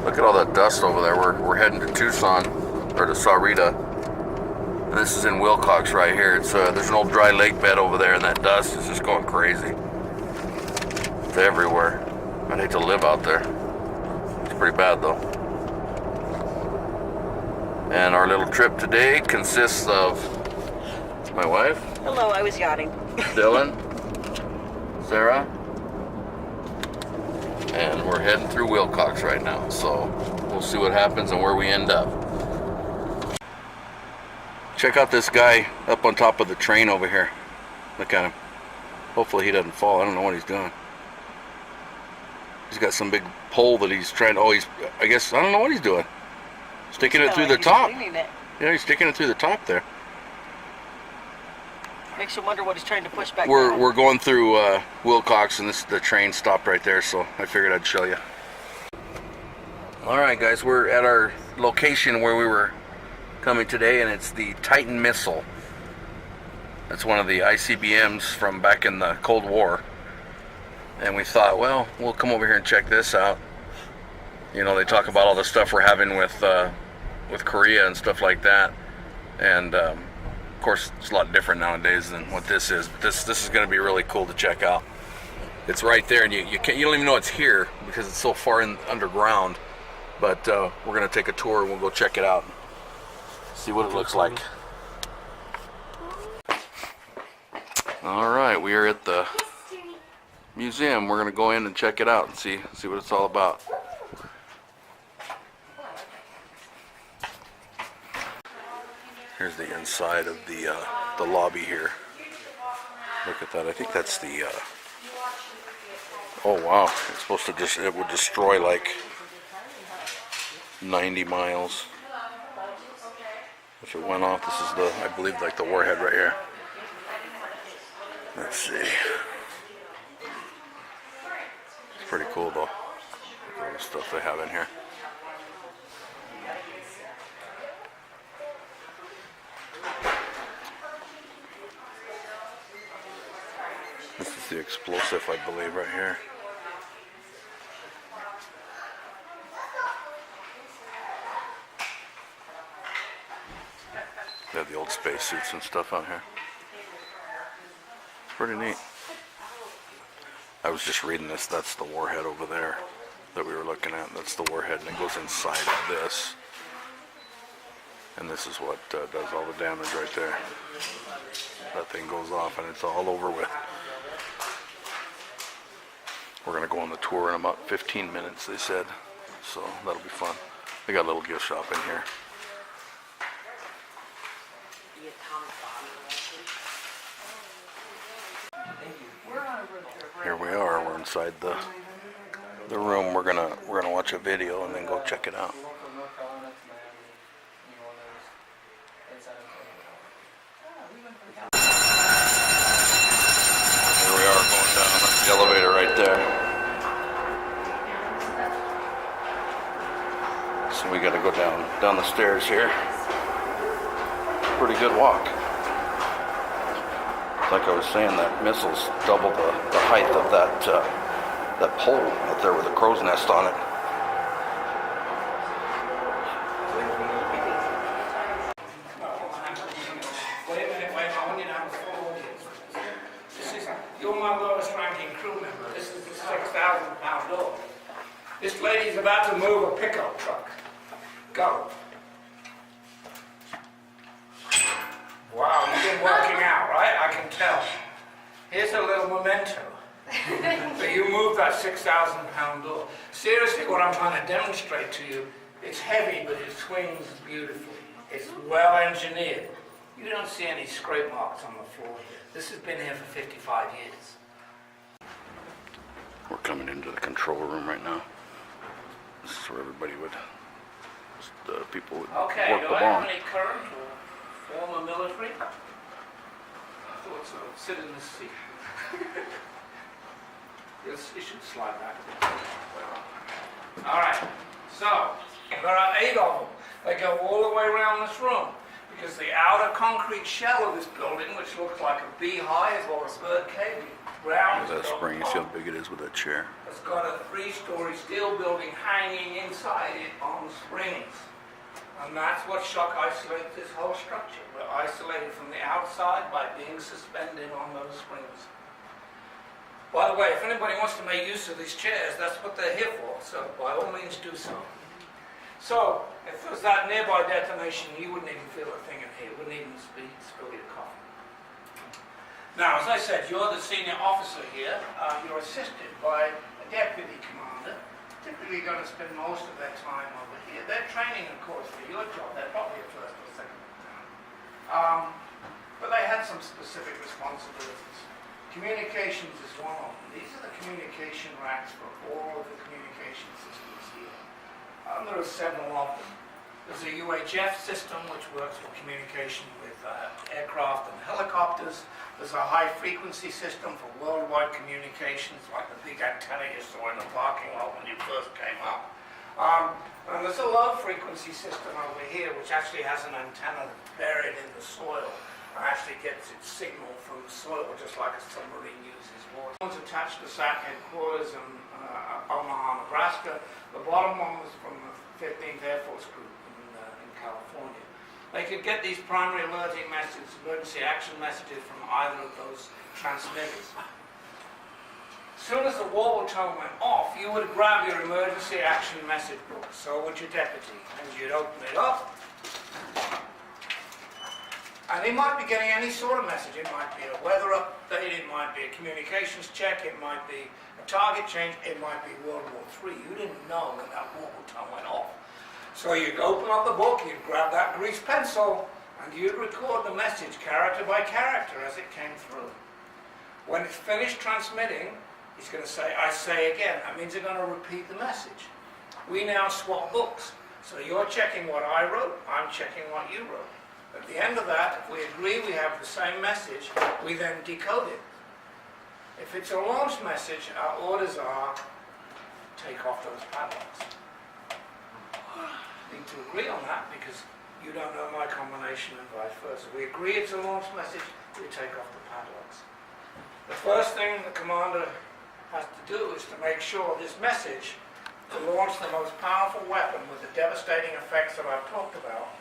Look at all that dust over there. We're heading to Tucson, or to Sahuarita. And this is in Wilcox right here. It's there's an old dry lake bed over there, and that dust is just going crazy. It's everywhere. I'd hate to live out there. It's pretty bad though. And our little trip today consists of my wife. Hello, I was yachting. Dylan, Sarah, and we're heading through Wilcox right now. So we'll see what happens and where we end up. Check out this guy up on top of the train over here. Look at him. Hopefully he doesn't fall. I don't know what he's doing. He's got some big pole that he's trying to, I guess, I don't know what he's doing. Sticking it through the top. Yeah, he's sticking it through the top there. Makes you wonder what he's trying to push back. We're going through Wilcox, and the train stopped right there, so I figured I'd show you. Alright guys, we're at our location where we were coming today, and it's the Titan missile. That's one of the ICBMs from back in the Cold War. And we thought, well, we'll come over here and check this out. You know, they talk about all the stuff we're having with Korea and stuff like that. And of course, it's a lot different nowadays than what this is. But this is going to be really cool to check out. It's right there, and you don't even know it's here because it's so far underground. But we're going to take a tour and we'll go check it out. See what it looks like. All right, we are at the museum. We're going to go in and check it out and see what it's all about. Here's the inside of the lobby here. Look at that. I think that's the oh wow, it's supposed to it would destroy like 90 miles if it went off. This is I believe, like the warhead right here. Let's see. It's pretty cool though. Look at all the stuff they have in here. This is the explosive, I believe, right here. They have the old spacesuits and stuff out here. It's pretty neat. I was just reading this. That's the warhead over there that we were looking at. That's the warhead, and it goes inside of this. And this is what does all the damage right there. That thing goes off, and it's all over with. We're going to go on the tour in about 15 minutes, they said. So that'll be fun. They got a little gift shop in here. Here we are. We're inside the room. We're gonna watch a video and then go check it out. Here we are going down. That's the elevator right there. So we got to go down the stairs here. Pretty good walk. Like I was saying, that missile's double the height of that pole out there with a crow's nest on it. Wait a minute, I want you to have a full audience. You're my lowest ranking crew member. This is the 6,000-pound dog. This lady's about to move a pickup truck. Go. Wow, you've been working out, right? I can tell. Here's a little memento. But you moved that 6,000-pound door. Seriously, what I'm trying to demonstrate to you, it's heavy, but it swings beautifully. It's well engineered. You don't see any scrape marks on the floor here. This has been here for 55 years. We're coming into the control room right now. This is where everybody would, people would work the bomb. Do I have any current or former military? I thought so. Sit in this seat. Yes, you should slide back a bit. All right. So, there are 8 of them. They go all the way around this room. Because the outer concrete shell of this building, which looks like a beehive or a bird cage, ground That spring, you see how big it is with that chair. it's got a 3-story steel building hanging inside it on springs. And that's what shock isolates this whole structure. We're isolated from the outside by being suspended on those springs. By the way, if anybody wants to make use of these chairs, that's what they're here for, so by all means do so. So, if there was that nearby detonation, you wouldn't even feel a thing in here, wouldn't even spill your coffee. Now, as I said, you're the senior officer here. You're assisted by a deputy commander, typically going to spend most of their time over here. They're training, of course, for your job. They're probably a first or second lieutenant. But they had some specific responsibilities. Communications is one of them. These are the communication racks for all of the communication systems here. There are several of them. There's a UHF system, which works for communication with aircraft and helicopters. There's a high-frequency system for worldwide communications, like the big antenna you saw in the parking lot when you first came up. And there's a low-frequency system over here, which actually has an antenna buried in the soil and actually gets its signal from the soil, just like a submarine uses water. One's attached to SAC headquarters in Omaha, Nebraska. The bottom one was from the 15th Air Force Group in California. They could get these primary alerting messages, emergency action messages from either of those transmitters. As soon as the warble tone went off, you would grab your emergency action message book. So would your deputy, and you'd open it up. And he might be getting any sort of message. It might be a weather update, it might be a communications check, it might be a target change, it might be World War III. You didn't know when that warble tone went off. So you'd open up the book, you'd grab that grease pencil, and you'd record the message character by character as it came through. When it's finished transmitting, he's going to say, I say again. That means they're going to repeat the message. We now swap books. So you're checking what I wrote, I'm checking what you wrote. At the end of that, if we agree we have the same message, we then decode it. If it's a launch message, our orders are, take off those padlocks. We need to agree on that because you don't know my combination and vice versa. We agree it's a launch message, we take off the padlocks. The first thing the commander has to do is to make sure this message, to launch the most powerful weapon with the devastating effects that I've talked about,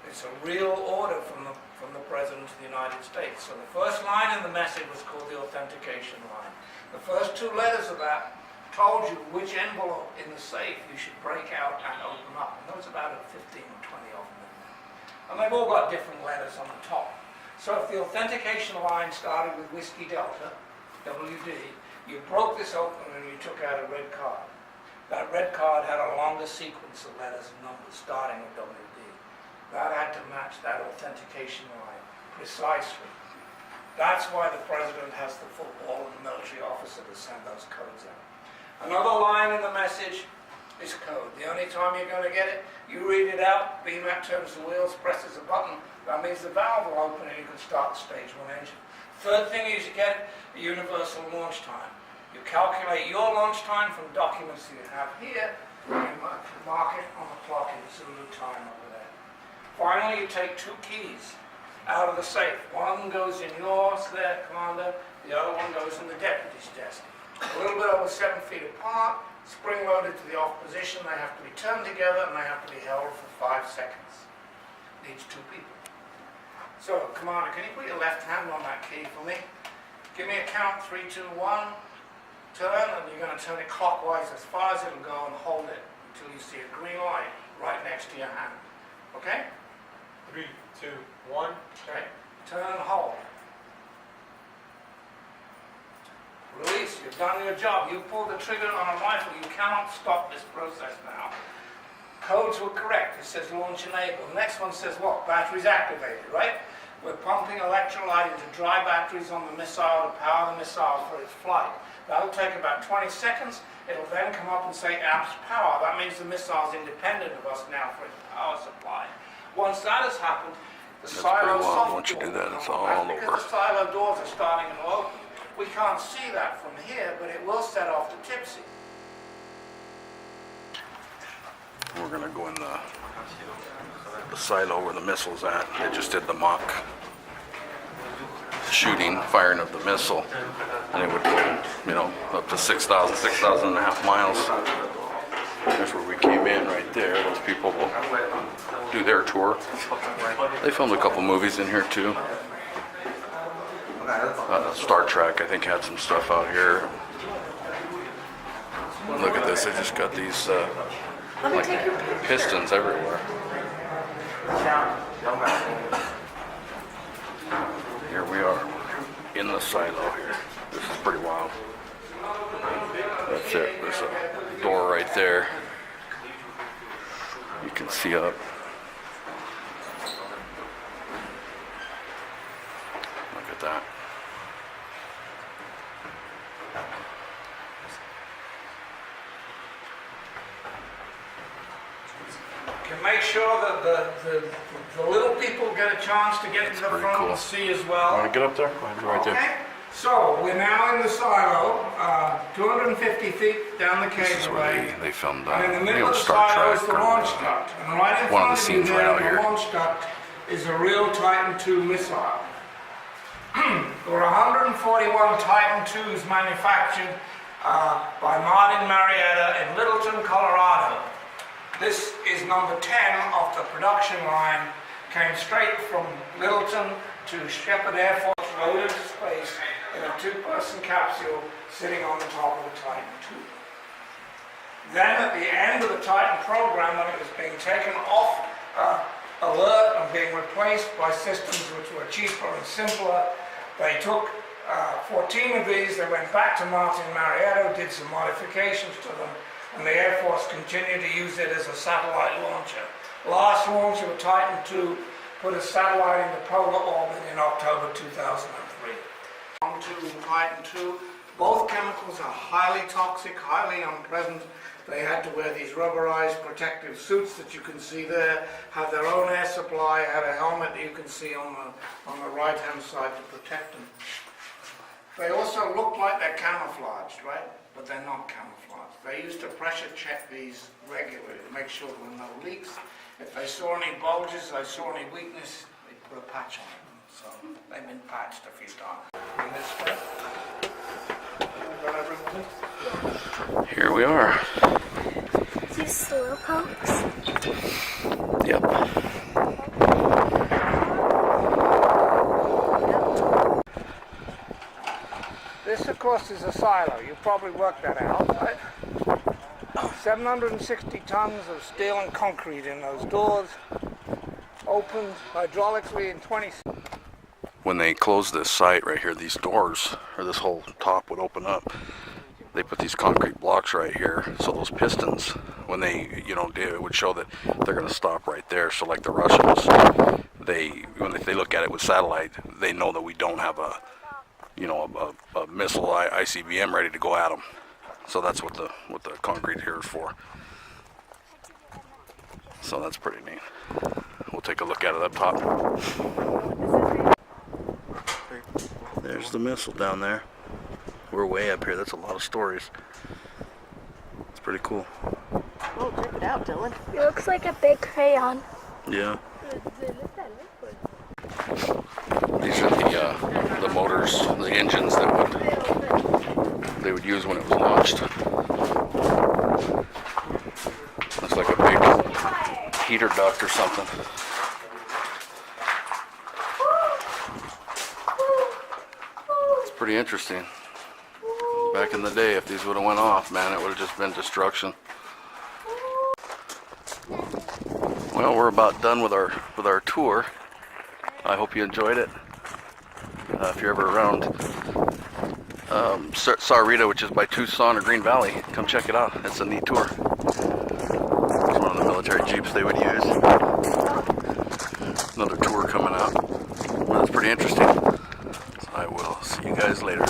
it's a real order from the President of the United States. So the first line in the message was called the authentication line. The first 2 letters of that told you which envelope in the safe you should break out and open up. And there was about 15 or 20 of them in there. And they've all got different letters on the top. So if the authentication line started with Whiskey Delta, WD, you broke this open and you took out a red card. That red card had a longer sequence of letters and numbers starting with WD. That had to match that authentication line precisely. That's why the President has the football and the military officer to send those codes out. Another line in the message is code. The only time you're going to get it, you read it out, BMAC turns the wheels, presses a button. That means the valve will open and you can start the stage 1 engine. Third thing is you get a universal launch time. You calculate your launch time from documents that you have here, and you mark it on the clock in Zulu time over there. Finally, you take 2 keys out of the safe. One of them goes in yours there, Commander. The other one goes in the deputy's desk. A little bit over 7 feet apart, spring-loaded to the off position. They have to be turned together and they have to be held for 5 seconds. Needs 2 people. So, Commander, can you put your left hand on that key for me? Give me a count, 3, 2, 1. Turn, and you're going to turn it clockwise as far as it'll go and hold it until you see a green light right next to your hand. Okay? 3, 2, 1. Okay. Turn and hold. Release. You've done your job. You pulled the trigger on a rifle. You cannot stop this process now. Codes were correct. It says launch enabled. The next one says what? Batteries activated, right? We're pumping electrolyte into dry batteries on the missile to power the missile for its flight. That'll take about 20 seconds. It'll then come up and say amps power. That means the missile's independent of us now for its power supply. Once that has happened, the silo soft Once you do that, it's all That's over. because the silo doors are starting to open. We can't see that from here, but it will set off the tipsy. We're going to go in the the silo where the missile's at. They just did the mock shooting, firing of the missile, and it would go, you know, up to 6,000 and a half miles. That's where we came in right there. Those people will do their tour. They filmed a couple movies in here too. Star Trek, I think, had some stuff out here. Look at this, they just got these like pistons everywhere. Here we are in the silo here. This is pretty wild. That's it. There's a door right there. You can see up. Look at that. Can make sure that the little people get a chance to get to the front cool. and see as well. Want to get up there? Go ahead, right there. Okay. So we're now in the silo, 250 feet down the This is where cableway. they filmed And in the you middle know, of the Star silo Trek is the or, launch duct. And right in one of front the of you scenes there right out in the here. launch duct is a real Titan II missile. There were 141 Titan IIs manufactured by Martin Marietta in Littleton, Colorado. This is number 10 off the production line. Came straight from Littleton to Shepherd Air Force, loaded to space in a two-person capsule sitting on the top of the Titan II. Then at the end of the Titan program, when it was being taken off alert and being replaced by systems which were cheaper and simpler, they took 14 of these, they went back to Martin Marietta, did some modifications to them, and the Air Force continued to use it as a satellite launcher. Last launch of a Titan II put a satellite into polar orbit in October 2003. On to Titan II. Both chemicals are highly toxic, highly unpleasant. They had to wear these rubberized protective suits that you can see there, have their own air supply, had a helmet that you can see on the right-hand side to protect them. They also look like they're camouflaged, right? But they're not camouflaged. They used to pressure check these regularly to make sure there were no leaks. If they saw any bulges, they saw any weakness, they put a patch on them. So they've been patched a few times. In this way. Here we are. These slow pokes. Yep. This, of course, is a silo. You probably worked that out, right? 760 tons of steel and concrete in those doors, opened hydraulically in 20. When they closed this site right here, these doors, or this whole top would open up. They put these concrete blocks right here, so those pistons, when they, you know, it would show that they're going to stop right there. So like the Russians, when they look at it with satellite, they know that we don't have a, you know, a missile ICBM ready to go at them. So that's what the concrete here is for. So that's pretty neat. We'll take a look at it up top. There's the missile down there. We're way up here. That's a lot of stories. It's pretty cool. Oh, check it out, Dylan. It looks like a big crayon. Yeah. These are the motors, the engines that they would use when it was launched. Looks like a big heater duct or something. It's pretty interesting. Back in the day, if these would have went off, man, it would have just been destruction. Well, we're about done with our tour. I hope you enjoyed it. If you're ever around Sahuarita, which is by Tucson or Green Valley, come check it out. It's a neat tour. It's one of the military jeeps they would use. Another tour coming out. Well, that's pretty interesting. So I will see you guys later.